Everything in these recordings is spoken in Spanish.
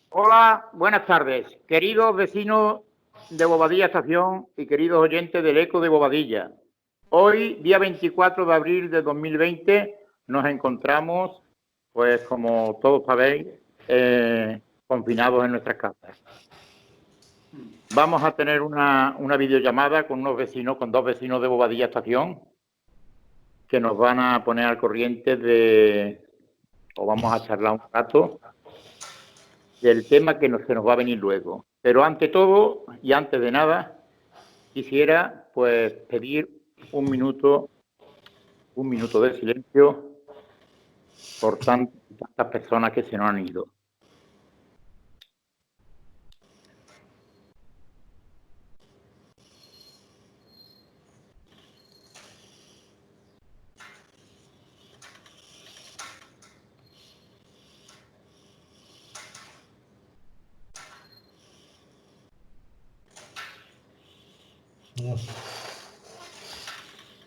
Hola, buenas tardes, queridos vecinos de Bobadilla Estación y queridos oyentes del Eco de Bobadilla. Hoy, día 24 de abril de 2020, nos encontramos, pues como todos sabéis, confinados en nuestras casas. Vamos a tener una videollamada con dos vecinos de Bobadilla Estación, que nos van a poner al corriente o vamos a charlar un rato del tema que se nos va a venir luego. Pero ante todo y antes de nada, quisiera pues pedir un minuto de silencio por tantas personas que se nos han ido.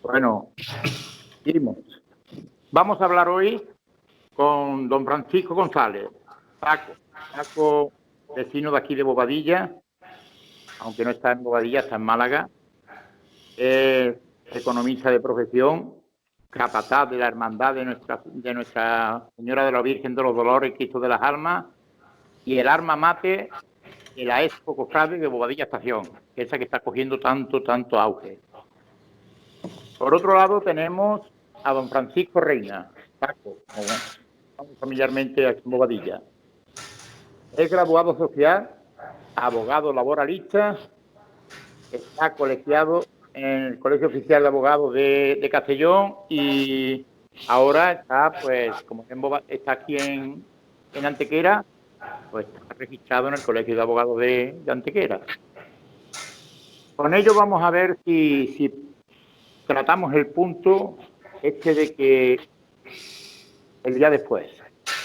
Bueno, seguimos. Vamos a hablar hoy con don Francisco González, Paco, vecino de aquí de Bobadilla, aunque no está en Bobadilla, está en Málaga. Es economista de profesión, capataz de la hermandad de Nuestra Señora de la Virgen de los Dolores, Cristo de las Almas, y el alma mate de la Expo Cofrade de Bobadilla Estación, esa que está cogiendo tanto auge. Por otro lado tenemos a don Francisco Reina, Paco, como familiarmente aquí en Bobadilla. Es graduado social, abogado laboralista, está colegiado en el Colegio Oficial de Abogados de Castellón y ahora está, pues, como está aquí en Antequera, pues está registrado en el Colegio de Abogados de Antequera. Con ello vamos a ver si tratamos el punto de que el día después,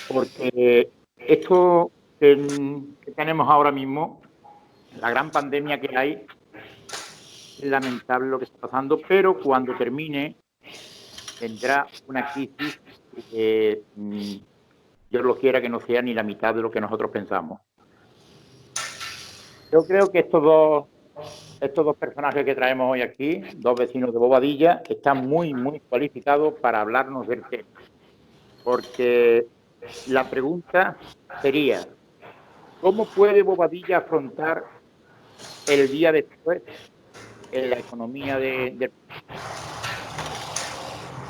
porque esto que tenemos ahora mismo, la gran pandemia que hay, es lamentable lo que está pasando, pero cuando termine tendrá una crisis que Dios lo quiera que no sea ni la mitad de lo que nosotros pensamos. Yo creo que estos dos personajes que traemos hoy aquí, dos vecinos de Bobadilla, están muy cualificados para hablarnos del tema. Porque la pregunta sería, ¿cómo puede Bobadilla afrontar el día después en la economía del...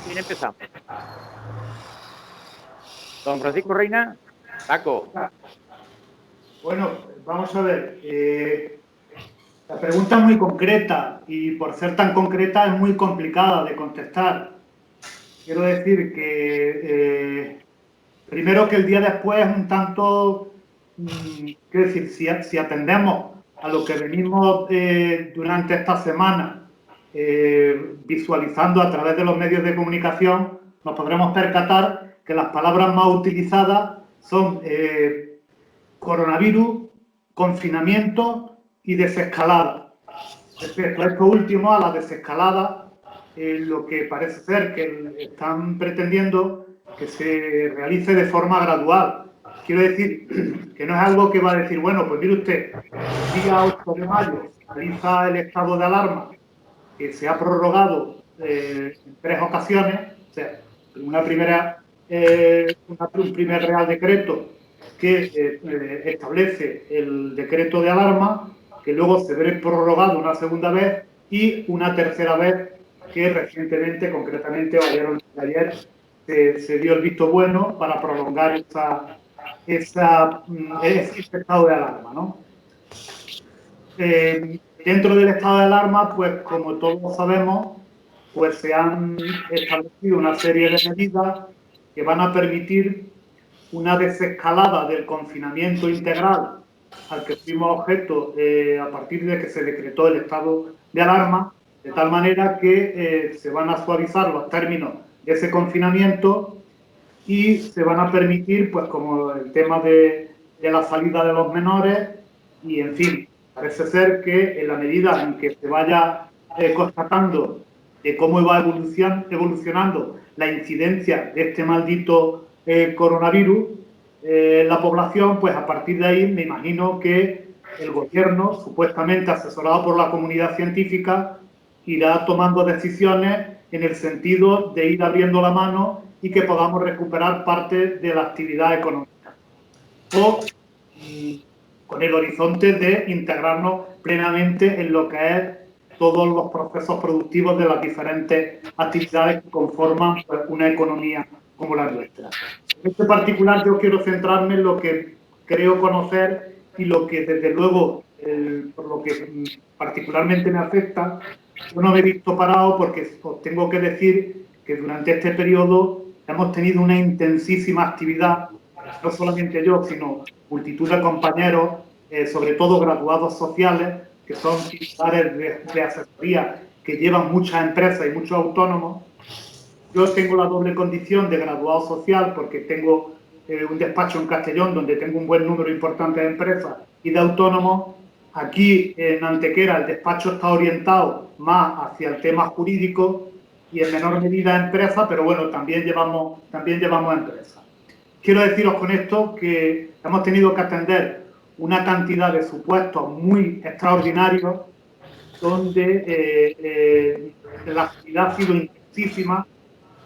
¿Quién empezamos? Don Francisco Reina, Paco. Bueno, vamos a ver. La pregunta es muy concreta y por ser tan concreta es muy complicada de contestar. Quiero decir que primero que el día después es un tanto, quiero decir, si atendemos a lo que venimos durante esta semana visualizando a través de los medios de comunicación, nos podremos percatar que las palabras más utilizadas son coronavirus, confinamiento y desescalada. Respecto a esto último, a la desescalada, lo que parece ser que están pretendiendo que se realice de forma gradual. Quiero decir que no es algo que va a decir, bueno, pues mire usted, el día 8 de mayo se realiza el estado de alarma, que se ha prorrogado en 3 ocasiones, o sea, un primer Real Decreto que establece el decreto de alarma, que luego se ve prorrogado una segunda vez y una tercera vez que recientemente, concretamente ayer, se dio el visto bueno para prolongar ese estado de alarma, ¿no? Dentro del estado de alarma, pues como todos sabemos, pues se han establecido una serie de medidas que van a permitir una desescalada del confinamiento integral al que fuimos objeto a partir de que se decretó el estado de alarma, de tal manera que se van a suavizar los términos de ese confinamiento y se van a permitir, pues como el tema de la salida de los menores y, en fin, parece ser que en la medida en que se vaya constatando cómo va evolucionando la incidencia de este maldito coronavirus, la población, pues a partir de ahí me imagino que el gobierno, supuestamente asesorado por la comunidad científica, irá tomando decisiones en el sentido de ir abriendo la mano y que podamos recuperar parte de la actividad económica. O con el horizonte de integrarnos plenamente en lo que es todos los procesos productivos de las diferentes actividades que conforman, pues, una economía como la nuestra. En este particular yo quiero centrarme en lo que creo conocer y lo que desde luego, por lo que particularmente me afecta. Yo no me he visto parado porque os tengo que decir que durante este periodo hemos tenido una intensísima actividad, no solamente yo, sino multitud de compañeros, sobre todo graduados sociales, que son titulares de asesoría, que llevan muchas empresas y muchos autónomos. Yo tengo la doble condición de graduado social porque tengo un despacho en Castellón donde tengo un buen número importante de empresas y de autónomos. Aquí en Antequera el despacho está orientado más hacia el tema jurídico y en menor medida a empresas, pero bueno, también llevamos empresas. Quiero deciros con esto que hemos tenido que atender una cantidad de supuestos muy extraordinarios donde la actividad ha sido intensísima,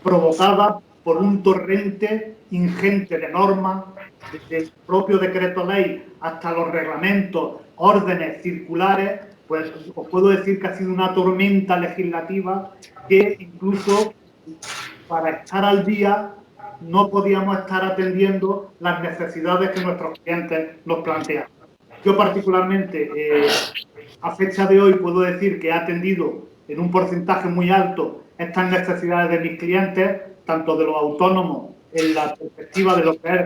provocada por un torrente ingente de normas, desde el propio decreto ley hasta los reglamentos, órdenes, circulares. Pues os puedo decir que ha sido una tormenta legislativa que incluso para estar al día no podíamos estar atendiendo las necesidades que nuestros clientes nos plantean. Yo particularmente, a fecha de hoy, puedo decir que he atendido en un porcentaje muy alto estas necesidades de mis clientes, tanto de los autónomos en la perspectiva de lo que es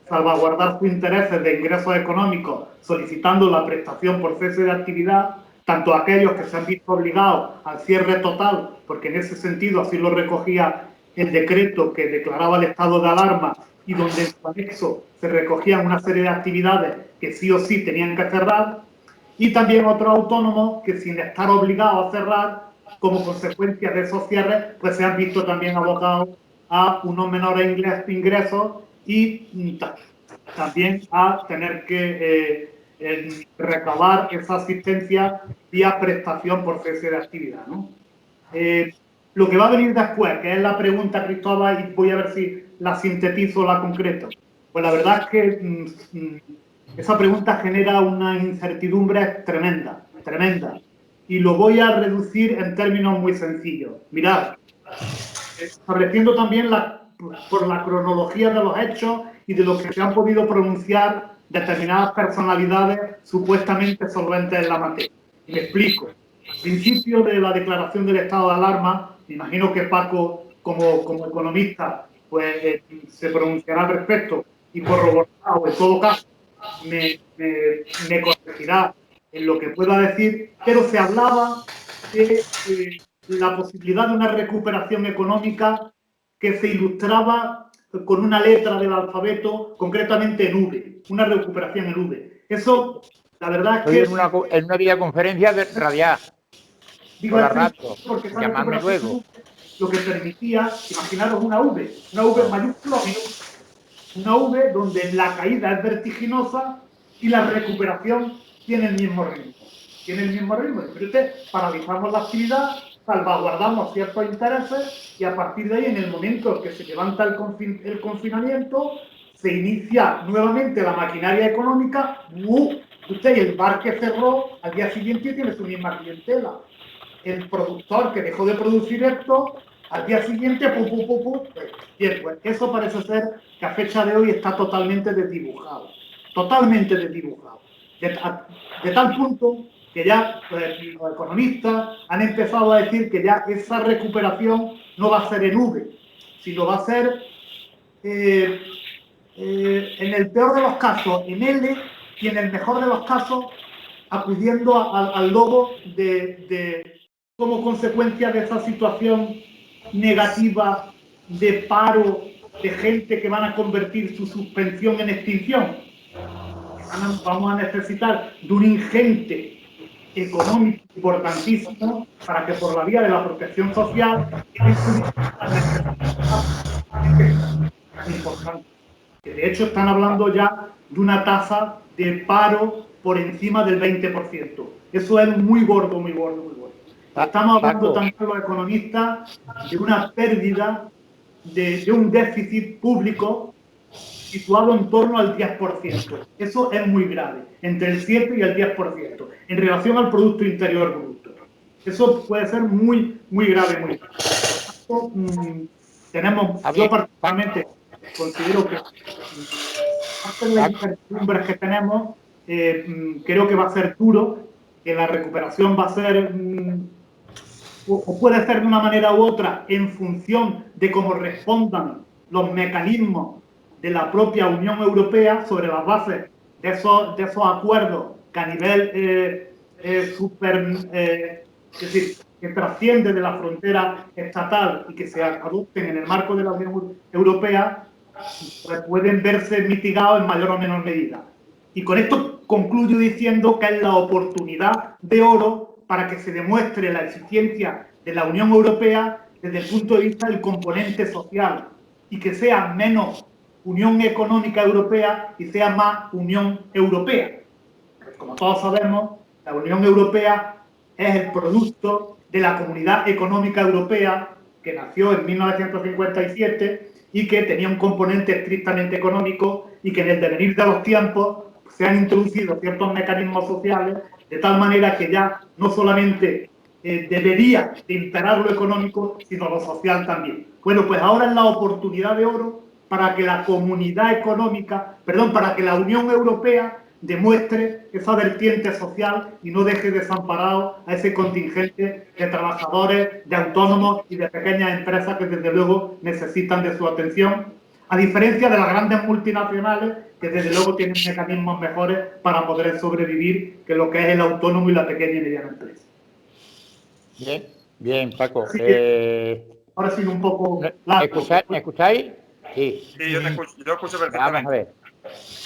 salvaguardar sus intereses de ingresos económicos, solicitando la prestación por cese de actividad, tanto aquellos que se han visto obligados al cierre total, porque en ese sentido así lo recogía el decreto que declaraba el estado de alarma y donde en su anexo se recogían una serie de actividades que sí o sí tenían que cerrar, y también otros autónomos que sin estar obligados a cerrar, como consecuencia de esos cierres, pues se han visto también abocados a unos menores ingresos y también a tener que recabar esa asistencia vía prestación por cese de actividad, ¿no? Lo que va a venir después, que es la pregunta, Cristóbal, y voy a ver si la sintetizo o la concreto. Pues la verdad es que esa pregunta genera una incertidumbre tremenda, tremenda. Y lo voy a reducir en términos muy sencillos. Mirad, estableciendo también por la cronología de los hechos y de los que se han podido pronunciar determinadas personalidades supuestamente solventes en la materia. Y me explico. Al principio de la declaración del estado de alarma, me imagino que Paco, como economista, pues se pronunciará al respecto y corroborará, o en todo caso, me corregirá en lo que pueda decir, pero se hablaba de la posibilidad de una recuperación económica que se ilustraba con una letra del alfabeto, concretamente en V, una recuperación en V. Eso, la verdad es que... En una videoconferencia radial. Digo, por la radio, porque llamadme luego. Lo que permitía, imaginaros una V mayúscula o minúscula. Una V donde la caída es vertiginosa y la recuperación tiene el mismo ritmo. Tiene el mismo ritmo. Entonces, paralizamos la actividad, salvaguardamos ciertos intereses y a partir de ahí, en el momento en que se levanta el confinamiento, se inicia nuevamente la maquinaria económica. Usted, el bar que cerró, al día siguiente tiene su misma clientela. El productor que dejó de producir esto, al día siguiente, Bien, pues eso parece ser que a fecha de hoy está totalmente desdibujado. Totalmente desdibujado. De tal punto que ya los economistas han empezado a decir que ya esa recuperación no va a ser en V, sino va a ser, en el peor de los casos, en L, y en el mejor de los casos, acudiendo al logo como consecuencia de esa situación negativa de paro, de gente que van a convertir su suspensión en extinción. Vamos a necesitar de un ingente económico importantísimo para que por la vía de la protección social es importante. que de hecho están hablando ya de una tasa de paro por encima del 20%. Eso es muy gordo, muy gordo, muy gordo. Estamos hablando también los economistas de una pérdida de un déficit público situado en torno al 10%. Eso es muy grave, entre el 7 y el 10%, en relación al Producto Interior Bruto. Eso puede ser muy, muy grave, muy grave. Por tanto, yo particularmente considero que parte de las incertidumbres que tenemos, creo que va a ser duro, que la recuperación va a ser, o puede ser de una manera u otra, en función de cómo respondan los mecanismos de la propia Unión Europea sobre las bases de esos acuerdos que a nivel es decir, que trasciende de la frontera estatal y que se adopten en el marco de la Unión Europea, pues pueden verse mitigados en mayor o menor medida. Y con esto concluyo diciendo que es la oportunidad de oro para que se demuestre la eficiencia de la Unión Europea desde el punto de vista del componente social y que sea menos Unión Económica Europea y sea más Unión Europea. Pues como todos sabemos, la Unión Europea es el producto de la Comunidad Económica Europea que nació en 1957 y que tenía un componente estrictamente económico y que en el devenir de los tiempos se han introducido ciertos mecanismos sociales de tal manera que ya no solamente debería de imperar lo económico, sino lo social también. Bueno, pues ahora es la oportunidad de oro para que la comunidad económica, perdón, para que la Unión Europea demuestre esa vertiente social y no deje desamparado a ese contingente de trabajadores, de autónomos y de pequeñas empresas que desde luego necesitan de su atención, a diferencia de las grandes multinacionales que desde luego tienen mecanismos mejores para poder sobrevivir que lo que es el autónomo y la pequeña y mediana empresa. Bien, bien, Paco. Ahora sí, un poco largo. ¿Me escucháis? Sí. Sí, yo te escucho perfectamente. Vamos a ver.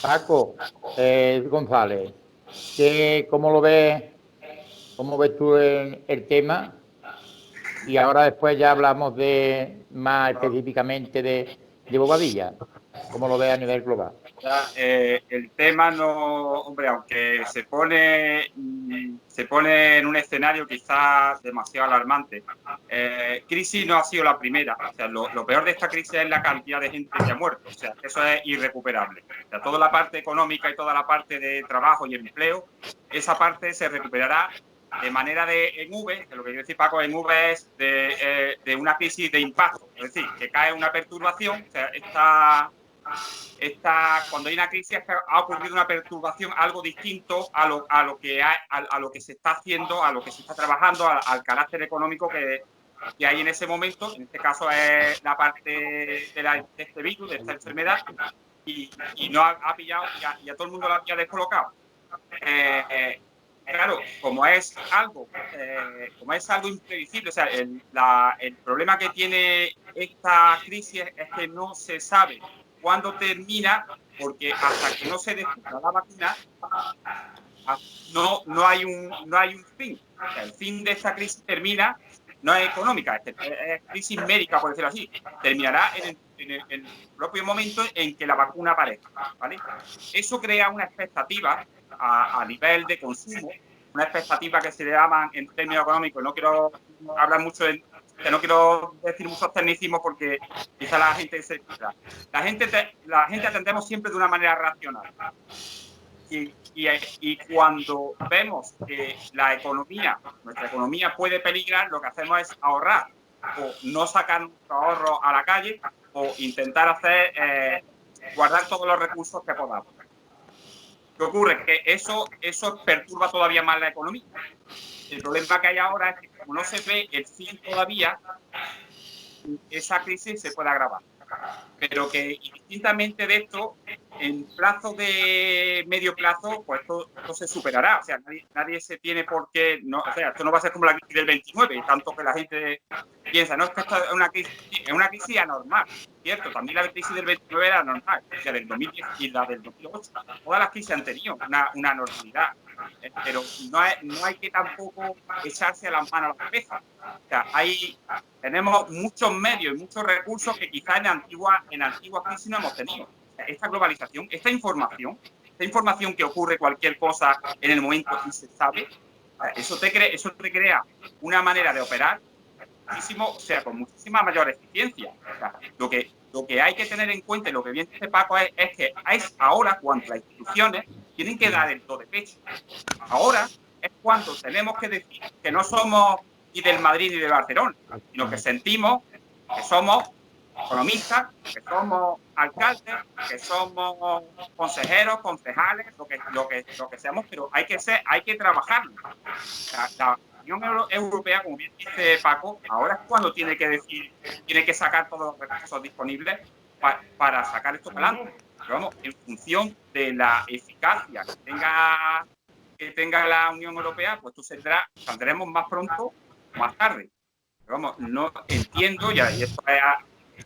Paco González, ¿cómo lo ves? ¿Cómo ves tú el tema? Y ahora después ya hablamos más específicamente de Bobadilla. ¿Cómo lo ves a nivel global? El tema no, hombre, aunque se pone en un escenario quizás demasiado alarmante. Crisis no ha sido la primera. O sea, lo peor de esta crisis es la cantidad de gente que ha muerto. O sea, eso es irrecuperable. O sea, toda la parte económica y toda la parte de trabajo y empleo, esa parte se recuperará de manera en V, que lo que quiero decir, Paco, en V es de una crisis de impacto. Es decir, que cae una perturbación, o sea, cuando hay una crisis ha ocurrido una perturbación, algo distinto a lo que se está haciendo, a lo que se está trabajando, al carácter económico que hay en ese momento. En este caso es la parte de este virus, de esta enfermedad, y no ha pillado, y a todo el mundo lo ha descolocado. Claro, como es algo imprevisible, o sea, el problema que tiene esta crisis es que no se sabe cuándo termina, porque hasta que no se descubra la vacuna, no hay un fin. O sea, el fin de esta crisis termina, no es económica, es crisis médica, por decirlo así. Terminará en el propio momento en que la vacuna aparezca, ¿vale? Eso crea una expectativa a nivel de consumo, una expectativa que se le llaman en términos económicos. No quiero hablar mucho no quiero decir muchos tecnicismos porque quizá la gente la gente atendemos siempre de una manera racional. Y cuando vemos que nuestra economía puede peligrar, lo que hacemos es ahorrar o no sacar nuestro ahorro a la calle o intentar guardar todos los recursos que podamos. ¿Qué ocurre? Que eso perturba todavía más la economía. El problema que hay ahora es que como no se ve el fin todavía, esa crisis se puede agravar. Pero que indistintamente de esto, en plazo de medio plazo, pues esto se superará. O sea, nadie se tiene por qué... o sea, esto no va a ser como la crisis del 29, tanto que la gente piensa, no, es que esto es una crisis anormal, ¿cierto? También la crisis del 29 era normal, o sea, del 2010 y la del 2008. Todas las crisis han tenido una normalidad. Pero no hay que tampoco echarse las manos a la cabeza. O sea, tenemos muchos medios y muchos recursos que quizás en antiguas crisis no hemos tenido. esta globalización, esta información que ocurre cualquier cosa en el momento y se sabe, eso te crea una manera de operar muchísimo, o sea, con muchísima mayor eficiencia. O sea, lo que hay que tener en cuenta, y lo que bien dice Paco, es que es ahora cuando las instituciones tienen que dar el do de pecho. Ahora es cuando tenemos que decir que no somos ni del Madrid ni del Barcelona, sino que sentimos que somos economistas, que somos alcaldes, que somos consejeros, concejales, lo que seamos, pero hay que trabajarlo. La Unión Europea, como bien dice Paco, ahora es cuando tiene que sacar todos los recursos disponibles para sacar esto adelante. Pero vamos, en función de la eficacia que tenga la Unión Europea, pues saldremos más pronto o más tarde. Pero vamos, no entiendo, y esto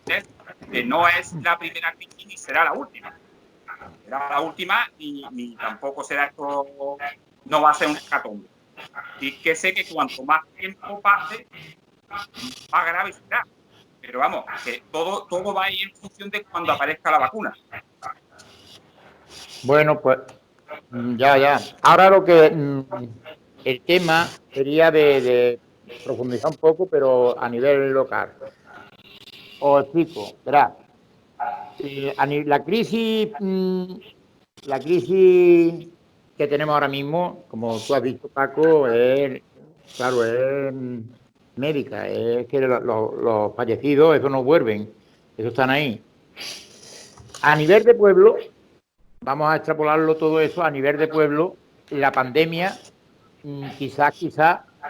es que no es la primera crisis ni será la última. Será la última ni tampoco será esto, no va a ser un hecatombe. Y que sé que cuanto más tiempo pase, más grave será. Pero vamos, que todo va a ir en función de cuando aparezca la vacuna. Bueno, pues ya. Ahora el tema sería de profundizar un poco, pero a nivel local. Os explico, verá. La crisis que tenemos ahora mismo, como tú has visto, Paco, es médica. Es que los fallecidos, eso no vuelven, eso están ahí. A nivel de pueblo, vamos a extrapolarlo todo eso a nivel de pueblo, la pandemia, quizás,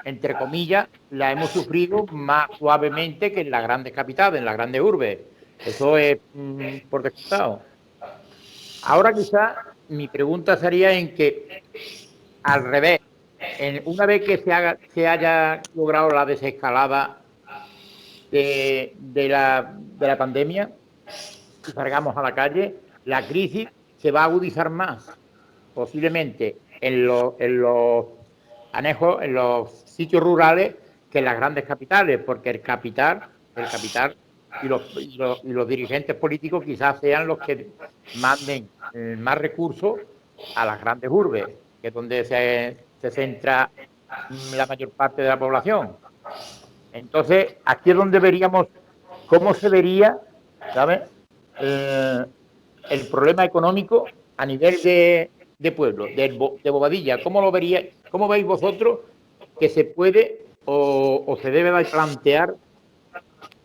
entre comillas, la hemos sufrido más suavemente que en las grandes capitales, en las grandes urbes. Eso es por descontado. Ahora quizás mi pregunta sería en que, al revés, una vez que se haya logrado la desescalada de la pandemia y salgamos a la calle, la crisis se va a agudizar más, posiblemente en los anejos, en los sitios rurales, que en las grandes capitales, porque el capital y los dirigentes políticos quizás sean los que manden más recursos a las grandes urbes, que es donde se centra la mayor parte de la población. Entonces, aquí es donde veríamos cómo se vería, ¿sabes?, el problema económico a nivel de pueblo, de Bobadilla. ¿Cómo veis vosotros que se puede o se debe plantear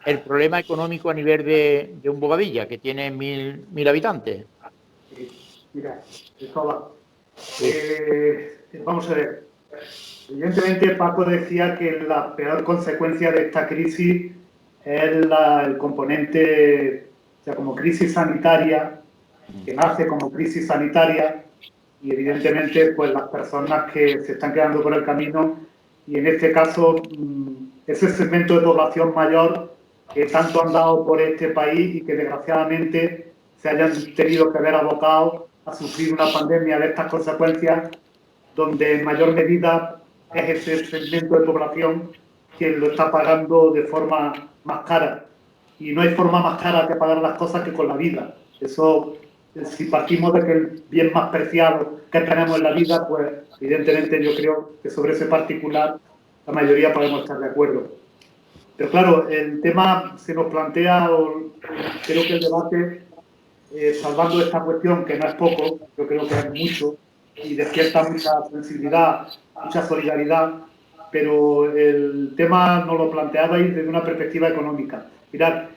el problema económico a nivel de un Bobadilla, que tiene 1.000 habitantes? Mira, vamos a ver. Evidentemente, Paco decía que la peor consecuencia de esta crisis es el componente, o sea, como crisis sanitaria, que nace como crisis sanitaria, y evidentemente pues las personas que se están quedando por el camino, y en este caso ese segmento de población mayor que tanto han dado por este país y que desgraciadamente se hayan tenido que ver abocados a sufrir una pandemia de estas consecuencias, donde en mayor medida es ese segmento de población quien lo está pagando de forma más cara. Y no hay forma más cara que pagar las cosas que con la vida. Eso, si partimos de que el bien más preciado que tenemos en la vida, pues evidentemente yo creo que sobre ese particular la mayoría podemos estar de acuerdo. Pero claro, el tema se nos plantea, creo que el debate, salvando esta cuestión, que no es poco, yo creo que es mucho, y despierta mucha sensibilidad, mucha solidaridad, pero el tema nos lo planteabais desde una perspectiva económica. Mirad,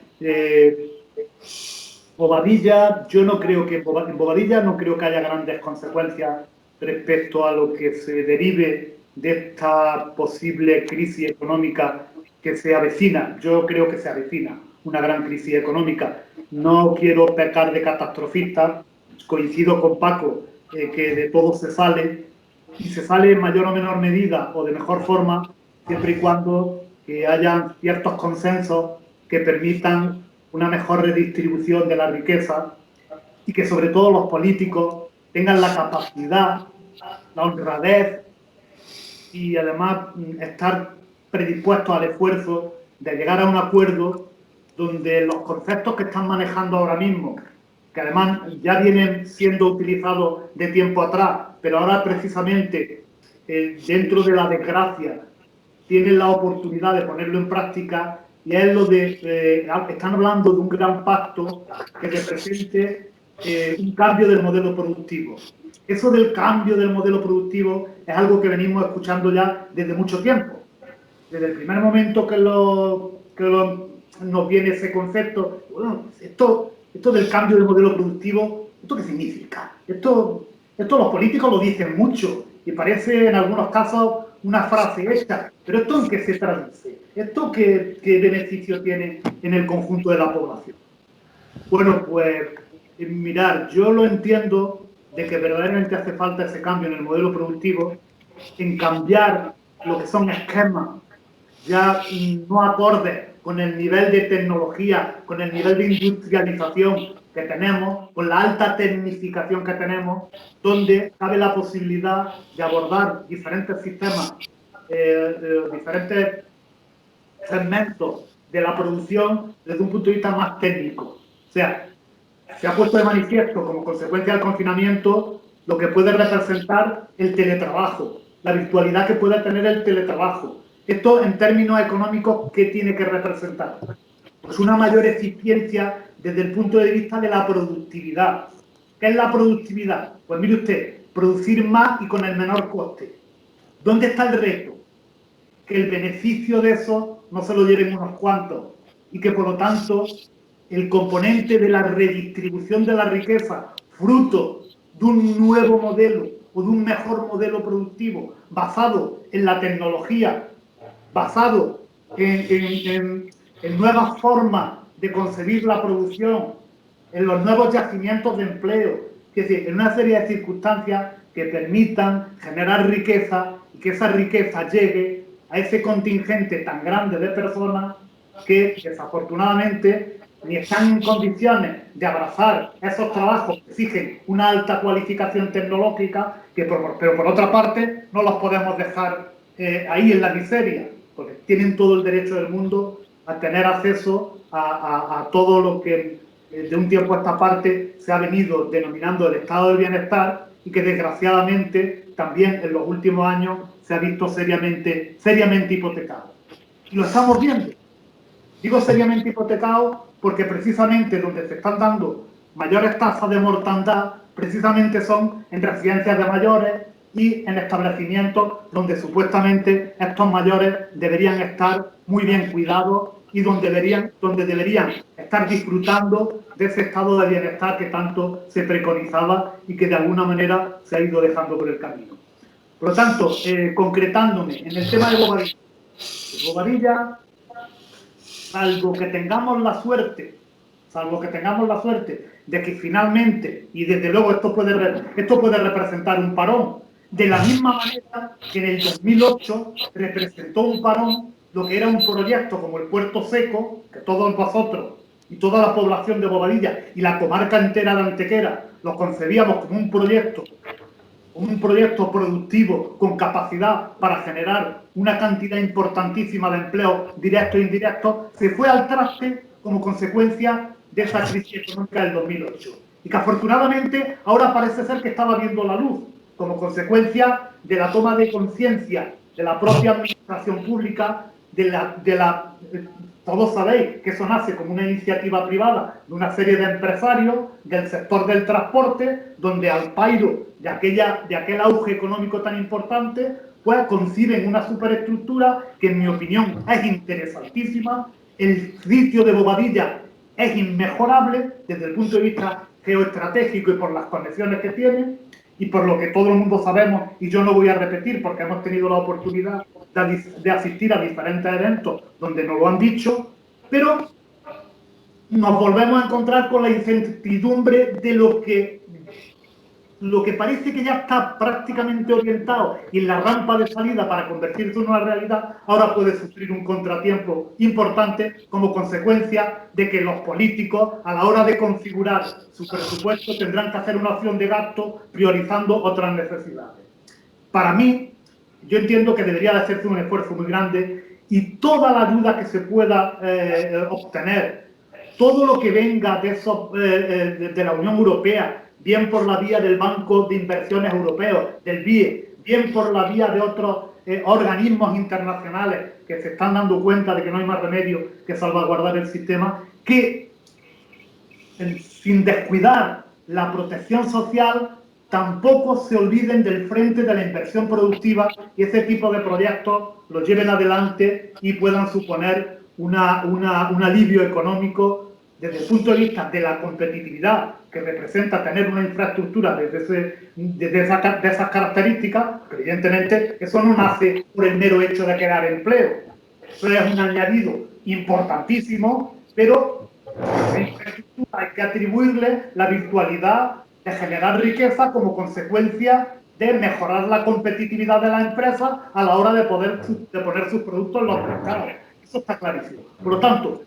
Bobadilla, yo no creo que en Bobadilla no creo que haya grandes consecuencias respecto a lo que se derive de esta posible crisis económica que se avecina. Yo creo que se avecina una gran crisis económica. No quiero pecar de catastrofista, coincido con Paco, que de todo se sale, y se sale en mayor o menor medida o de mejor forma, siempre y cuando haya ciertos consensos que permitan una mejor redistribución de la riqueza y que sobre todo los políticos tengan la capacidad, la honradez y además estar predispuestos al esfuerzo de llegar a un acuerdo donde los conceptos que están manejando ahora mismo, que además ya vienen siendo utilizados de tiempo atrás, pero ahora precisamente dentro de la desgracia tienen la oportunidad de ponerlo en práctica, y es lo de, están hablando de un gran pacto que represente un cambio del modelo productivo. Eso del cambio del modelo productivo es algo que venimos escuchando ya desde mucho tiempo. Desde el primer momento que nos viene ese concepto, bueno, esto del cambio del modelo productivo, ¿esto qué significa? Esto los políticos lo dicen mucho y parece en algunos casos una frase hecha, pero ¿esto en qué se traduce? ¿Esto qué beneficio tiene en el conjunto de la población? Bueno, pues mirar, yo lo entiendo de que verdaderamente hace falta ese cambio en el modelo productivo, en cambiar lo que son esquemas ya no acordes con el nivel de tecnología, con el nivel de industrialización que tenemos, con la alta tecnificación que tenemos, donde cabe la posibilidad de abordar diferentes sistemas, diferentes segmentos de la producción desde un punto de vista más técnico. O sea, se ha puesto de manifiesto como consecuencia del confinamiento lo que puede representar el teletrabajo, la virtualidad que puede tener el teletrabajo. Esto, en términos económicos, ¿qué tiene que representar? Pues una mayor eficiencia desde el punto de vista de la productividad. ¿Qué es la productividad? Pues mire usted, producir más y con el menor coste. ¿Dónde está el reto? Que el beneficio de eso no se lo lleven unos cuantos y que, por lo tanto, el componente de la redistribución de la riqueza, fruto de un nuevo modelo o de un mejor modelo productivo basado en la tecnología, basado en nuevas formas de concebir la producción, en los nuevos yacimientos de empleo, es decir, en una serie de circunstancias que permitan generar riqueza y que esa riqueza llegue a ese contingente tan grande de personas que, desafortunadamente, ni están en condiciones de abrazar esos trabajos que exigen una alta cualificación tecnológica, pero por otra parte no los podemos dejar ahí en la miseria, porque tienen todo el derecho del mundo a tener acceso a todo lo que de un tiempo a esta parte se ha venido denominando el estado del bienestar y que desgraciadamente también en los últimos años se ha visto seriamente hipotecado. Y lo estamos viendo. Digo seriamente hipotecado porque precisamente donde se están dando mayores tasas de mortandad precisamente son en residencias de mayores y en establecimientos donde supuestamente estos mayores deberían estar muy bien cuidados y donde deberían estar disfrutando de ese estado de bienestar que tanto se preconizaba y que de alguna manera se ha ido dejando por el camino. Por lo tanto, concretándome en el tema de Bobadilla. Bobadilla, salvo que tengamos la suerte de que finalmente, y desde luego esto puede representar un parón, de la misma manera que en el 2008 representó un parón lo que era un proyecto como el Puerto Seco, que todos vosotros y toda la población de Bobadilla y la comarca entera de Antequera lo concebíamos como un proyecto productivo con capacidad para generar una cantidad importantísima de empleos directos e indirectos, se fue al traste como consecuencia de esa crisis económica del 2008. Y que afortunadamente ahora parece ser que estaba viendo la luz, como consecuencia de la toma de conciencia de la propia administración pública, todos sabéis que eso nace como una iniciativa privada de una serie de empresarios del sector del transporte, donde al pairo de aquel auge económico tan importante, pues conciben una superestructura que, en mi opinión, es interesantísima. El sitio de Bobadilla es inmejorable desde el punto de vista geoestratégico y por las conexiones que tiene, y por lo que todo el mundo sabemos, y yo no voy a repetir porque hemos tenido la oportunidad de asistir a diferentes eventos donde nos lo han dicho, pero nos volvemos a encontrar con la incertidumbre de lo que parece que ya está prácticamente orientado y en la rampa de salida para convertirse en una realidad, ahora puede sufrir un contratiempo importante como consecuencia de que los políticos, a la hora de configurar su presupuesto, tendrán que hacer una opción de gasto priorizando otras necesidades. Para mí, yo entiendo que debería de hacerse un esfuerzo muy grande y toda la ayuda que se pueda obtener todo lo que venga de, de la Unión Europea, bien por la vía del Banco de Inversiones Europeo, del BIE, bien por la vía de otros organismos internacionales que se están dando cuenta de que no hay más remedio que salvaguardar el sistema, que sin descuidar la protección social, tampoco se olviden del frente de la inversión productiva y ese tipo de proyectos los lleven adelante y puedan suponer un alivio económico desde el punto de vista de la competitividad que representa tener una infraestructura de esas características. Evidentemente, eso no nace por el mero hecho de crear empleo. Eso es un añadido importantísimo, pero a la infraestructura hay que atribuirle la virtualidad de generar riqueza como consecuencia de mejorar la competitividad de la empresa a la hora de poner sus productos en los mercados. Eso está clarísimo. Por lo tanto,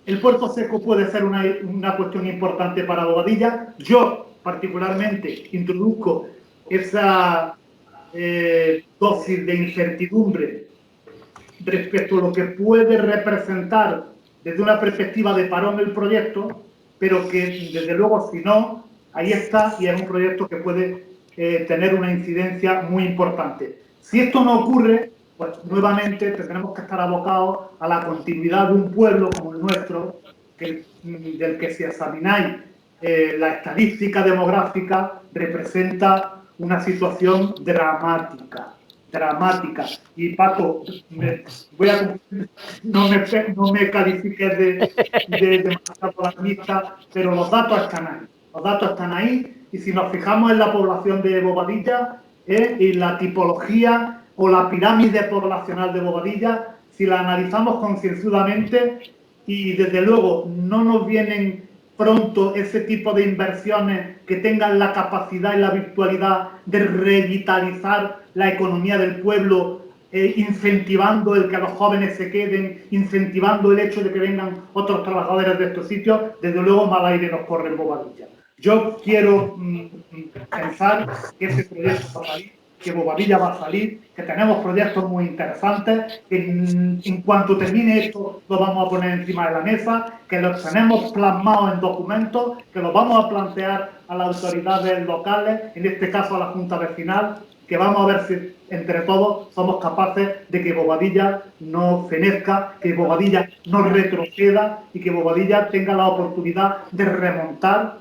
el puerto seco puede ser una cuestión importante para Bobadilla. Yo, particularmente, introduzco esa dosis de incertidumbre respecto a lo que puede representar desde una perspectiva de parón el proyecto, pero que, desde luego, si no, ahí está y es un proyecto que puede tener una incidencia muy importante. Si esto no ocurre, pues nuevamente tendremos que estar abocados a la continuidad de un pueblo como el nuestro, del que si examináis la estadística demográfica representa una situación dramática. Y Paco, no me califiques de demasiado alarmista, pero los datos están ahí. Los datos están ahí y si nos fijamos en la población de Bobadilla y la tipología o la pirámide poblacional de Bobadilla, si la analizamos concienzudamente y desde luego no nos vienen pronto ese tipo de inversiones que tengan la capacidad y la virtualidad de revitalizar la economía del pueblo, incentivando el que los jóvenes se queden, incentivando el hecho de que vengan otros trabajadores de estos sitios, desde luego mal aire nos corre en Bobadilla. Yo quiero pensar que ese proyecto va a salir, que Bobadilla va a salir, que tenemos proyectos muy interesantes, que en cuanto termine esto lo vamos a poner encima de la mesa, que los tenemos plasmados en documentos, que los vamos a plantear a las autoridades locales, en este caso a la Junta Vecinal, que vamos a ver si entre todos somos capaces de que Bobadilla no fenezca, que Bobadilla no retroceda y que Bobadilla tenga la oportunidad de remontar,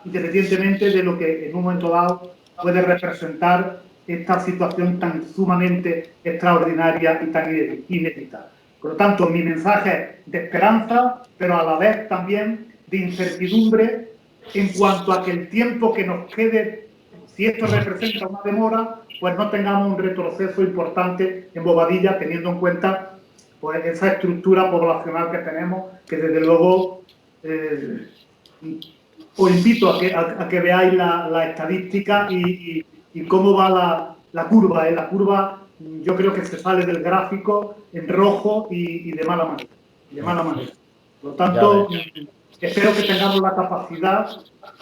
independientemente de lo que en un momento dado puede representar esta situación tan sumamente extraordinaria y tan inédita. Por lo tanto, mi mensaje es de esperanza, pero a la vez también de incertidumbre en cuanto a que el tiempo que nos quede, si esto representa una demora, pues no tengamos un retroceso importante en Bobadilla, teniendo en cuenta pues esa estructura poblacional que tenemos, que desde luego os invito a que veáis la estadística y cómo va la curva. La curva yo creo que se sale del gráfico en rojo y de mala manera. Por lo tanto, espero que tengamos la capacidad,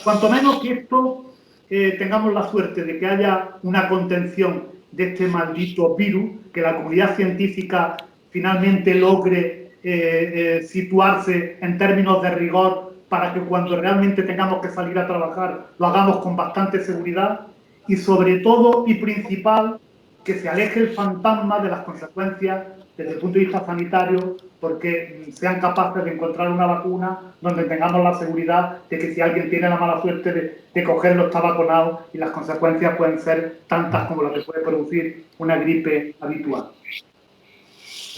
cuanto menos que esto tengamos la suerte de que haya una contención de este maldito virus, que la comunidad científica finalmente logre situarse en términos de rigor para que cuando realmente tengamos que salir a trabajar lo hagamos con bastante seguridad y sobre todo y principal que se aleje el fantasma de las consecuencias desde el punto de vista sanitario, porque sean capaces de encontrar una vacuna donde tengamos la seguridad de que si alguien tiene la mala suerte de cogerlo está vacunado y las consecuencias pueden ser tantas como las que puede producir una gripe habitual.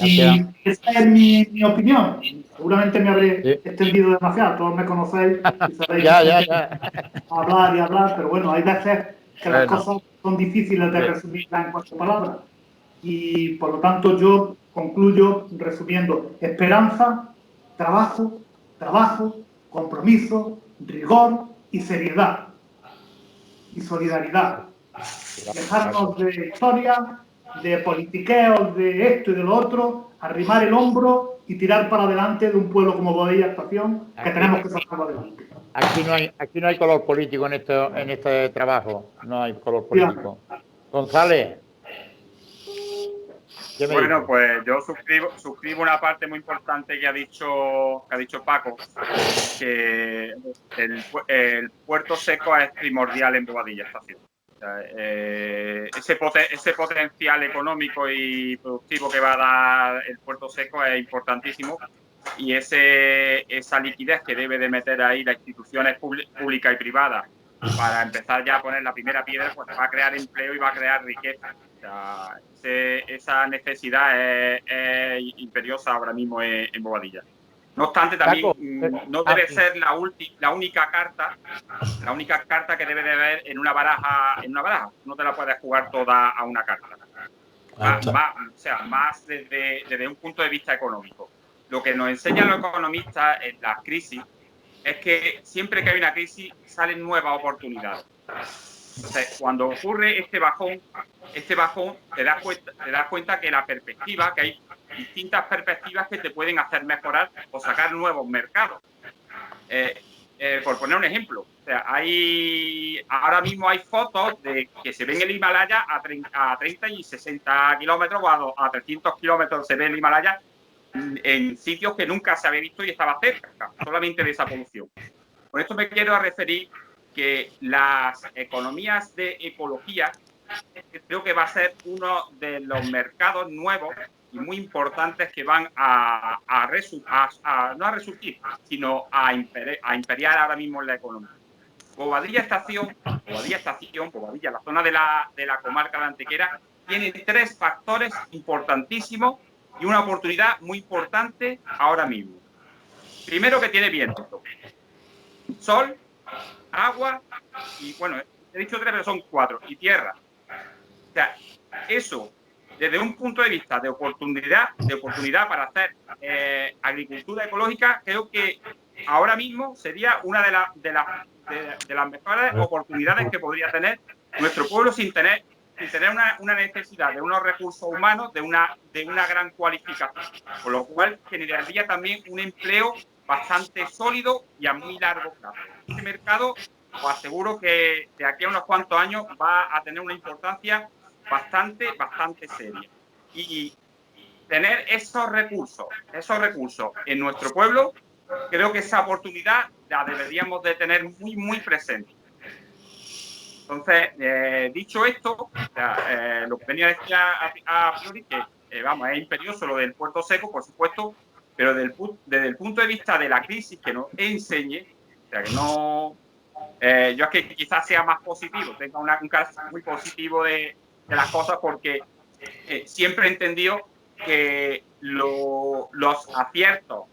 Y esa es mi opinión. Seguramente me habré extendido demasiado. Todos me conocéis y sabéis hablar y hablar, pero bueno, hay veces que las cosas son difíciles de resumirlas en 4 palabras. Y por lo tanto yo concluyo resumiendo: esperanza, trabajo, compromiso, rigor y seriedad. Y solidaridad. Dejarnos de historia, de politiqueos, de esto y de lo otro, arrimar el hombro y tirar para adelante de un pueblo como Bobadilla Estación, que tenemos que sacarlo adelante. Aquí no hay color político en este trabajo, no hay color político. González. Bueno, pues yo suscribo una parte muy importante que ha dicho Paco, que el puerto seco es primordial en Bobadilla Estación. O sea, ese potencial económico y productivo que va a dar el puerto seco es importantísimo, y esa liquidez que debe de meter ahí las instituciones públicas y privadas para empezar ya a poner la primera piedra, pues va a crear empleo y va a crear riqueza. O sea, esa necesidad es imperiosa ahora mismo en Bobadilla. No obstante, también no debe ser la única carta que debe de haber en una baraja. No te la puedes jugar toda a una carta. Más desde un punto de vista económico. Lo que nos enseñan los economistas en las crisis es que siempre que hay una crisis salen nuevas oportunidades. Entonces, cuando ocurre este bajón, te das cuenta que que hay distintas perspectivas que te pueden hacer mejorar o sacar nuevos mercados. Por poner un ejemplo, o sea, ahora mismo hay fotos de que se ve en el Himalaya a 30 y 60 kilómetros o a 300 kilómetros se ve el Himalaya en sitios que nunca se había visto y estaba cerca, solamente de esa polución. Con esto me quiero referir que las economías de ecología creo que va a ser uno de los mercados nuevos y muy importantes que van no a resurgir, sino a imperiar ahora mismo en la economía. Bobadilla Estación, la zona de la comarca de Antequera, tiene 3 factores importantísimos y una oportunidad muy importante ahora mismo. Primero, que tiene viento, sol, agua y, bueno, he dicho 3, pero son 4, y tierra. O sea, eso, desde un punto de vista de oportunidad para hacer agricultura ecológica, creo que ahora mismo sería una de las mejores oportunidades que podría tener nuestro pueblo sin tener una necesidad de unos recursos humanos, de una gran cualificación, con lo cual generaría también un empleo bastante sólido y a muy largo plazo. Este mercado, os aseguro que de aquí a unos cuantos años va a tener una importancia bastante seria. Y tener esos recursos en nuestro pueblo, creo que esa oportunidad la deberíamos de tener muy, muy presente. Entonces, dicho esto, lo que venía a decir a priori, que es imperioso lo del puerto seco, por supuesto, pero desde el punto de vista de la crisis que nos enseñe, o sea, que no... yo es que quizás sea más positivo, tenga un caso muy positivo de las cosas, porque siempre he entendido que los aciertos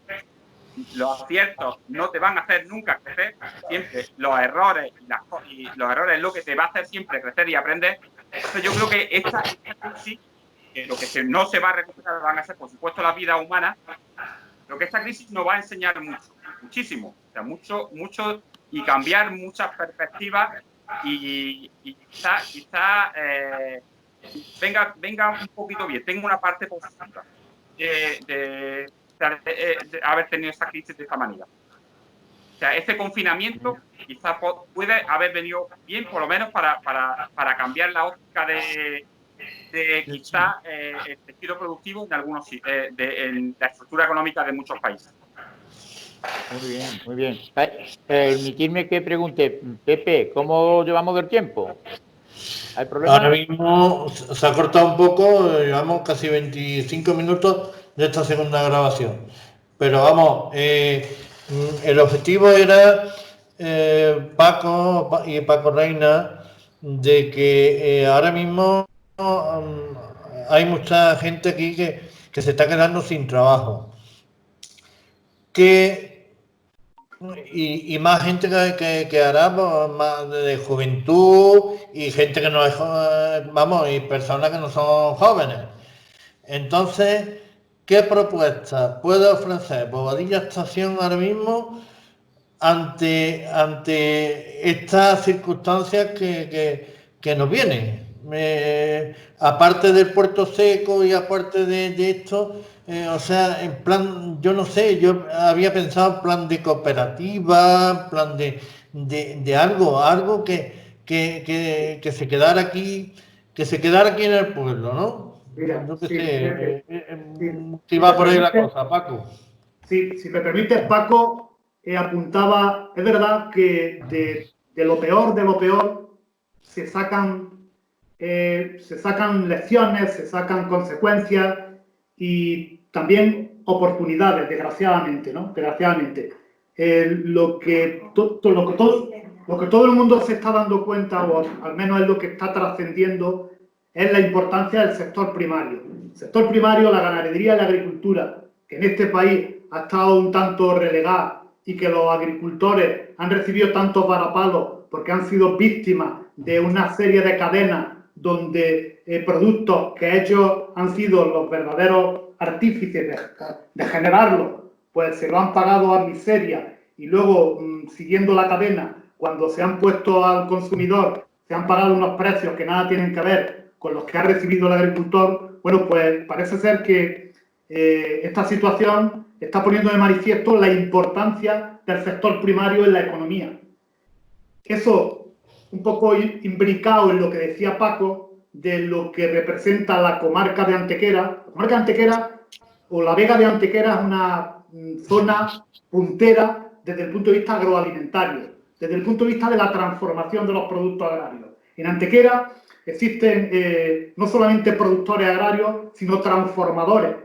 no te van a hacer nunca crecer, siempre los errores es lo que te va a hacer siempre crecer y aprender. Entonces yo creo que esta crisis, lo que no se va a recuperar van a ser, por supuesto, las vidas humanas, pero que esta crisis nos va a enseñar muchísimo, o sea, mucho, y cambiar muchas perspectivas, y quizá venga un poquito bien, tengo una parte positiva de haber tenido esa crisis de esta manera. O sea, este confinamiento quizás puede haber venido bien, por lo menos para cambiar la óptica de quizá el tejido productivo en algunos en la estructura económica de muchos países. Muy bien. Permitidme que pregunte, Pepe, ¿cómo llevamos del tiempo? ¿Hay problema? Ahora mismo se ha cortado un poco, llevamos casi 25 minutos de esta segunda grabación. Pero vamos, el objetivo era, Paco Reina, de que ahora mismo hay mucha gente aquí que se está quedando sin trabajo. Y más gente que hará, pues, más de juventud, y gente que no es, y personas que no son jóvenes. Entonces, ¿qué propuesta puede ofrecer Bobadilla Estación ahora mismo ante estas circunstancias que nos vienen? Aparte del puerto seco y aparte de esto, o sea, en plan, yo no sé, yo había pensado en plan de cooperativa, plan de algo que se quedara aquí en el pueblo, ¿no? Mira, Yo qué sí, sé, sí. si va por ahí la cosa, Paco. Sí, si me permites, Paco, apuntaba, es verdad que de lo peor se sacan lecciones, se sacan consecuencias y también oportunidades, desgraciadamente, ¿no? Desgraciadamente. Lo que todo el mundo se está dando cuenta, o al menos es lo que está trascendiendo, es la importancia del sector primario. El sector primario, la ganadería y la agricultura, que en este país ha estado un tanto relegada y que los agricultores han recibido tantos varapalos porque han sido víctimas de una serie de cadenas donde productos que ellos han sido los verdaderos artífices de generarlos, pues se lo han pagado a miseria y luego, siguiendo la cadena, cuando se han puesto al consumidor, se han pagado unos precios que nada tienen que ver con los que ha recibido el agricultor. Bueno, pues parece ser que esta situación está poniendo de manifiesto la importancia del sector primario en la economía. Eso, un poco imbricado en lo que decía Paco, de lo que representa la comarca de Antequera. La comarca de Antequera, o la Vega de Antequera, es una zona puntera desde el punto de vista agroalimentario, desde el punto de vista de la transformación de los productos agrarios. En Antequera existen no solamente productores agrarios, sino transformadores.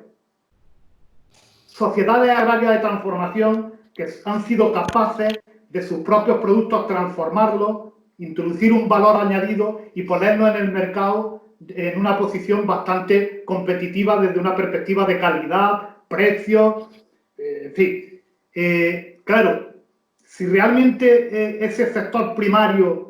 Sociedades agrarias de transformación que han sido capaces de sus propios productos transformarlos, introducir un valor añadido y ponerlos en el mercado en una posición bastante competitiva desde una perspectiva de calidad, precio, en fin. Claro, si realmente ese sector primario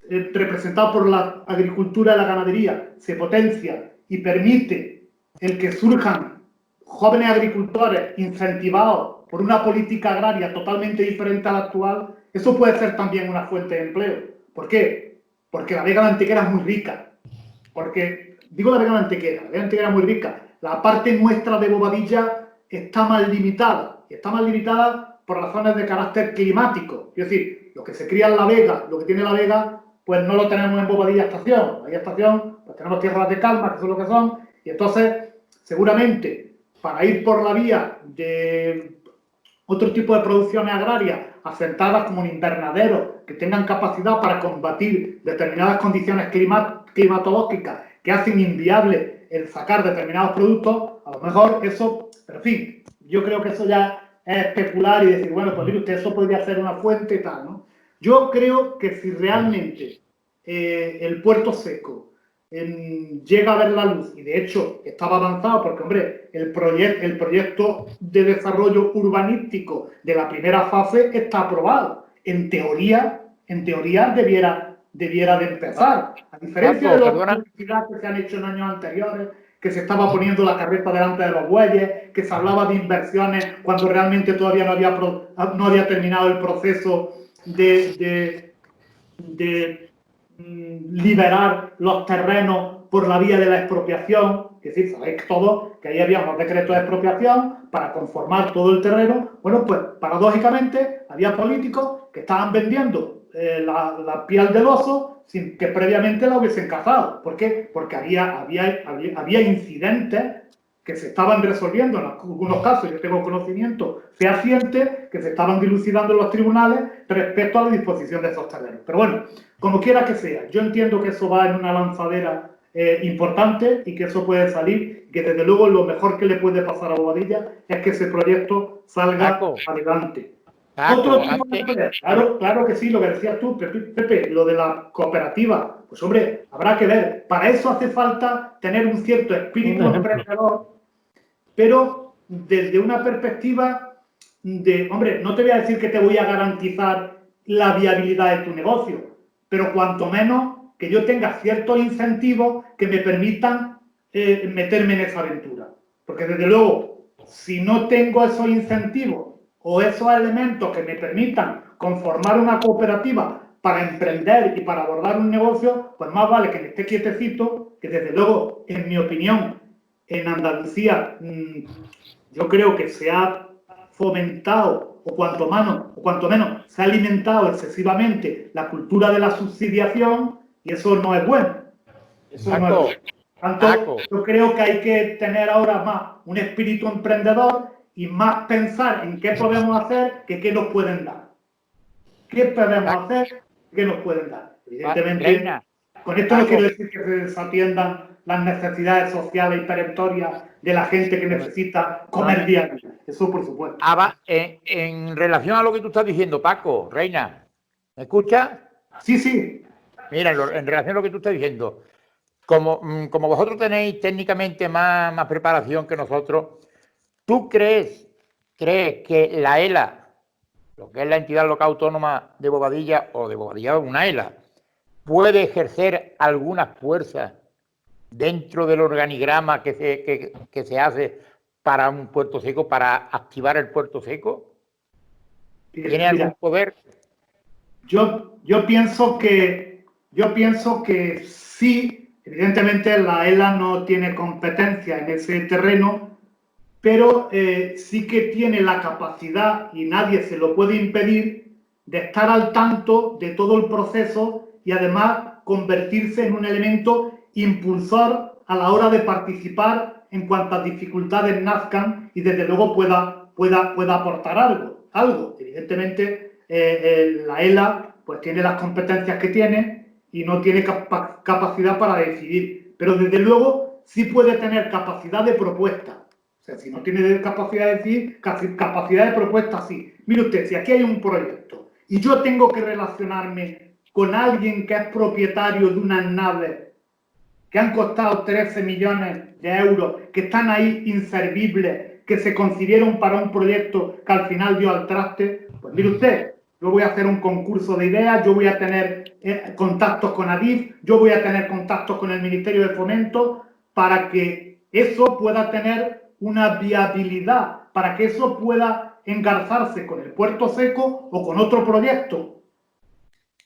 representado por la agricultura y la ganadería se potencia y permite el que surjan jóvenes agricultores incentivados por una política agraria totalmente diferente a la actual, eso puede ser también una fuente de empleo. ¿Por qué? Porque la Vega de Antequera es muy rica. Porque, digo la Vega de Antequera es muy rica. La parte nuestra de Bobadilla está más limitada. Y está más limitada por razones de carácter climático. Es decir, lo que se cría en la Vega, lo que tiene la Vega, pues no lo tenemos en Bobadilla estación. Ahí estación, pues tenemos tierras de calma, que son lo que son, y entonces, seguramente, para ir por la vía de otro tipo de producciones agrarias asentadas como en invernaderos que tengan capacidad para combatir determinadas condiciones climatológicas que hacen inviable el sacar determinados productos, a lo mejor eso, pero en fin, yo creo que eso ya es especular y decir, bueno, pues mire usted, eso podría ser una fuente y tal, ¿no? Yo creo que si realmente el Puerto Seco llega a ver la luz, y de hecho estaba avanzado porque, hombre, el proyecto de desarrollo urbanístico de la primera fase está aprobado. En teoría debiera de empezar. A diferencia de las publicidades que se han hecho en años anteriores, que se estaba poniendo la carreta delante de los bueyes, que se hablaba de inversiones cuando realmente todavía no había terminado el proceso de liberar los terrenos por la vía de la expropiación. Es decir, sabéis todos que ahí había unos decretos de expropiación para conformar todo el terreno. Bueno, pues paradójicamente había políticos que estaban vendiendo la piel del oso sin que previamente la hubiesen cazado. ¿Por qué? Porque había incidentes que se estaban resolviendo en algunos casos, yo tengo conocimiento fehaciente, que se estaban dilucidando en los tribunales respecto a la disposición de esos terrenos. Pero bueno, como quiera que sea, yo entiendo que eso va en una lanzadera importante y que eso puede salir, que desde luego lo mejor que le puede pasar a Bobadilla es que ese proyecto salga adelante. Otro tipo de empresas, claro que sí, lo que decías tú, Pepe, lo de la cooperativa, pues hombre, habrá que ver. Para eso hace falta tener un cierto espíritu emprendedor, pero desde una perspectiva de, hombre, no te voy a decir que te voy a garantizar la viabilidad de tu negocio, pero cuanto menos que yo tenga ciertos incentivos que me permitan meterme en esa aventura. Porque desde luego, si no tengo esos incentivos o esos elementos que me permitan conformar una cooperativa para emprender y para abordar un negocio, pues más vale que me esté quietecito, que desde luego, en mi opinión, en Andalucía yo creo que se ha fomentado o cuanto menos se ha alimentado excesivamente la cultura de la subsidiación y eso no es bueno. Eso no es bueno. Tanto, yo creo que hay que tener ahora más un espíritu emprendedor y más pensar en qué podemos hacer que qué nos pueden dar. ¿Qué podemos hacer? ¿Qué nos pueden dar? Evidentemente, Reina, con esto no quiero decir que se desatiendan las necesidades sociales y peremptorias de la gente que necesita comer día a día. Eso por supuesto. En relación a lo que tú estás diciendo, Paco, Reina, ¿me escuchas? Sí, sí. Mira, en relación a lo que tú estás diciendo, como vosotros tenéis técnicamente más preparación que nosotros, ¿tú crees que la ELA, lo que es la entidad local autónoma de Bobadilla o de Bobadilla, una ELA, puede ejercer alguna fuerza dentro del organigrama que se hace para un puerto seco, para activar el puerto seco? ¿Tiene algún poder? Yo pienso que sí, evidentemente la ELA no tiene competencia en ese terreno, pero sí que tiene la capacidad, y nadie se lo puede impedir, de estar al tanto de todo el proceso y además convertirse en un elemento impulsor a la hora de participar en cuantas dificultades nazcan y desde luego pueda aportar algo. Evidentemente la ELA pues tiene las competencias que tiene y no tiene capacidad para decidir, pero desde luego sí puede tener capacidad de propuesta. O sea, si no tiene capacidad de decidir, capacidad de propuesta sí. Mire usted, si aquí hay un proyecto y yo tengo que relacionarme con alguien que es propietario de unas naves que han costado 13 millones de euros, que están ahí inservibles, que se concibieron para un proyecto que al final dio al traste, pues mire usted, yo voy a hacer un concurso de ideas, yo voy a tener contactos con Adif, yo voy a tener contactos con el Ministerio de Fomento para que eso pueda tener una viabilidad, para que eso pueda engarzarse con el puerto seco o con otro proyecto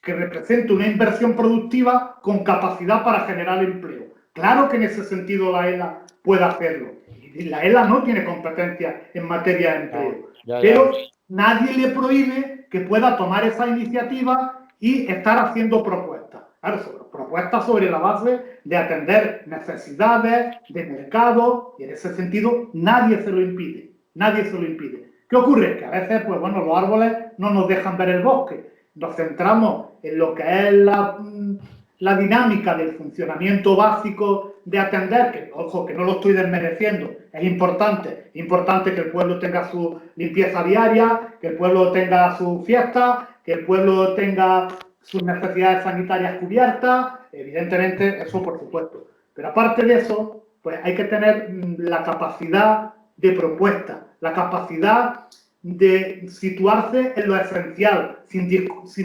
que represente una inversión productiva con capacidad para generar empleo. Claro que en ese sentido la ELA puede hacerlo. Y la ELA no tiene competencia en materia de empleo. Pero nadie le prohíbe que pueda tomar esa iniciativa y estar haciendo propuestas. Claro, propuestas sobre la base de atender necesidades de mercado, y en ese sentido nadie se lo impide. Nadie se lo impide. ¿Qué ocurre? Que a veces, pues bueno, los árboles no nos dejan ver el bosque. Nos centramos en lo que es la dinámica del funcionamiento básico de atender, que ojo, que no lo estoy desmereciendo, es importante que el pueblo tenga su limpieza diaria, que el pueblo tenga su fiesta, que el pueblo tenga sus necesidades sanitarias cubiertas, evidentemente eso por supuesto. Pero aparte de eso, pues hay que tener la capacidad de propuesta, la capacidad de situarse en lo esencial, sin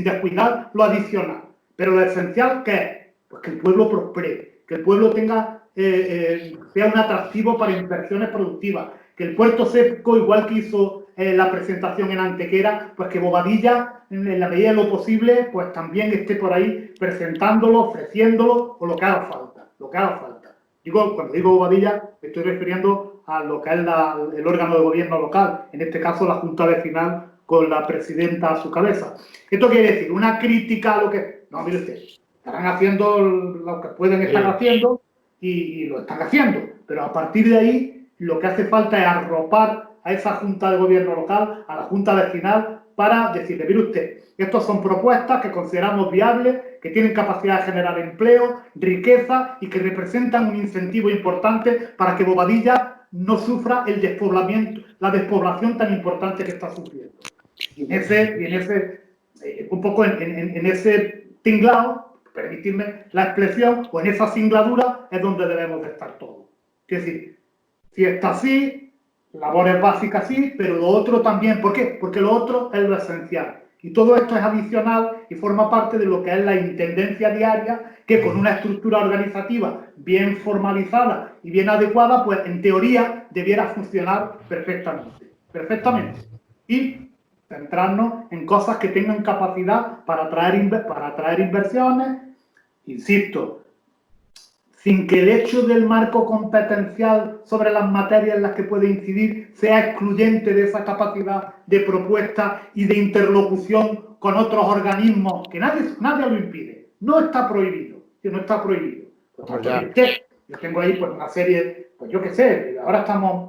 descuidar lo adicional. Pero lo esencial, ¿qué es? Pues que el pueblo prospere, que el pueblo tenga, sea un atractivo para inversiones productivas, que el puerto seco, igual que hizo la presentación en Antequera, pues que Bobadilla, en la medida de lo posible, pues también esté por ahí presentándolo, ofreciéndolo, o lo que haga falta, cuando digo Bobadilla, me estoy refiriendo a lo que es el órgano de gobierno local, en este caso la Junta Vecinal con la presidenta a su cabeza. Esto quiere decir una crítica a lo que... No, mire usted, estarán haciendo lo que pueden estar haciendo y lo están haciendo, pero a partir de ahí lo que hace falta es arropar a esa Junta de Gobierno local, a la Junta Vecinal, para decirle, mire usted, estas son propuestas que consideramos viables, que tienen capacidad de generar empleo, riqueza y que representan un incentivo importante para que Bobadilla no sufra el despoblamiento, la despoblación tan importante que está sufriendo. Y en ese un poco en ese tinglado, permitirme la expresión, o en esa singladura es donde debemos de estar todos. Es decir, si está así, labores básicas sí, pero lo otro también. ¿Por qué? Porque lo otro es lo esencial. Y todo esto es adicional y forma parte de lo que es la intendencia diaria, que con una estructura organizativa bien formalizada y bien adecuada, pues en teoría debiera funcionar perfectamente. Y centrarnos en cosas que tengan capacidad para atraer inversiones, insisto, sin que el hecho del marco competencial sobre las materias en las que puede incidir sea excluyente de esa capacidad de propuesta y de interlocución con otros organismos, que nadie lo impide. No está prohibido, que no está prohibido. Yo tengo ahí pues una serie, pues yo qué sé, ahora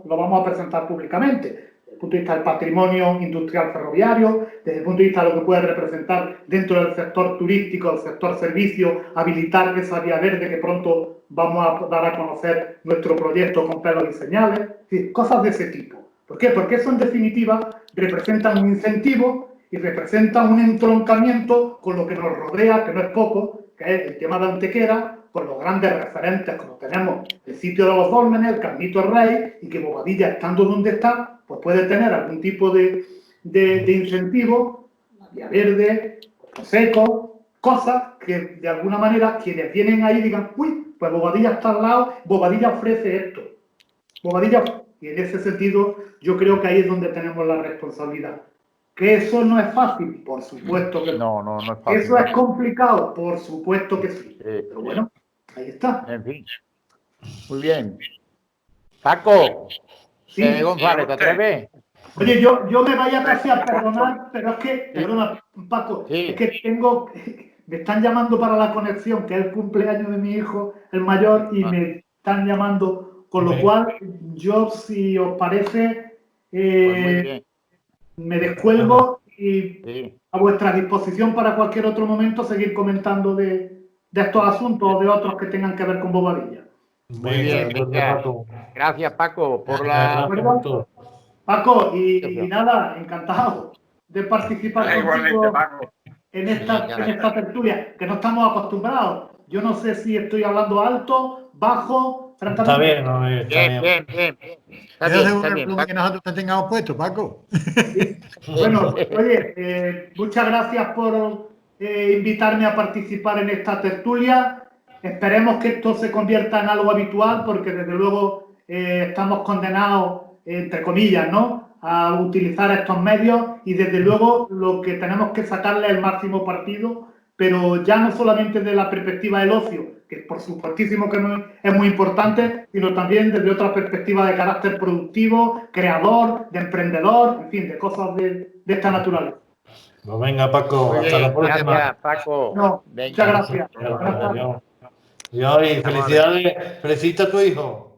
lo vamos a presentar públicamente, desde el punto de vista del patrimonio industrial ferroviario, desde el punto de vista de lo que puede representar dentro del sector turístico, del sector servicio, habilitar esa vía verde que pronto vamos a dar a conocer nuestro proyecto con pelos y señales, es decir, cosas de ese tipo. ¿Por qué? Porque eso en definitiva representan un incentivo y representa un entroncamiento con lo que nos rodea, que no es poco, que es el tema de Antequera, con los grandes referentes, como tenemos el sitio de los Dólmenes, el Caminito del Rey, y que Bobadilla, estando donde está, pues puede tener algún tipo de incentivo, la vía verde, los secos, cosas que de alguna manera quienes vienen ahí digan, uy, pues Bobadilla está al lado, Bobadilla ofrece esto. Bobadilla, y en ese sentido yo creo que ahí es donde tenemos la responsabilidad. ¿Que eso no es fácil? Por supuesto que no. No es fácil. ¿Eso es complicado? Por supuesto que sí. Pero bueno, ahí está. En fin. Muy bien. Paco, Sí. González, ¿te atreves? Oye, yo me vaya casi a perdonar, pero es que, perdona, Paco, Sí. es que me están llamando para la conexión, que es el cumpleaños de mi hijo, el mayor, y me están llamando, con lo cual yo, si os parece, Pues muy bien. me descuelgo y Sí. a vuestra disposición para cualquier otro momento seguir comentando de estos asuntos o de otros que tengan que ver con Bobadilla. Muy bien, venga. Gracias, Paco, por la... Paco, y nada, encantado de participar Igualmente, contigo Paco. en esta tertulia, que no estamos acostumbrados. Yo no sé si estoy hablando alto, bajo, Está bien, está bien. Bien. Está bien, que nosotros te tengamos puesto, Paco. Sí. Bueno, oye, muchas gracias por invitarme a participar en esta tertulia. Esperemos que esto se convierta en algo habitual, porque desde luego estamos condenados, entre comillas, ¿no?, a utilizar estos medios, y desde luego lo que tenemos que sacarle es el máximo partido, pero ya no solamente de la perspectiva del ocio, que por supuestísimo que es muy importante, sino también desde otra perspectiva de carácter productivo, creador, de emprendedor, en fin, de cosas de esta naturaleza. Pues venga, Paco, Muy hasta bien, la próxima. gracias, Paco. No, Venga. muchas gracias. Adiós. Y felicidades, felicita a tu hijo.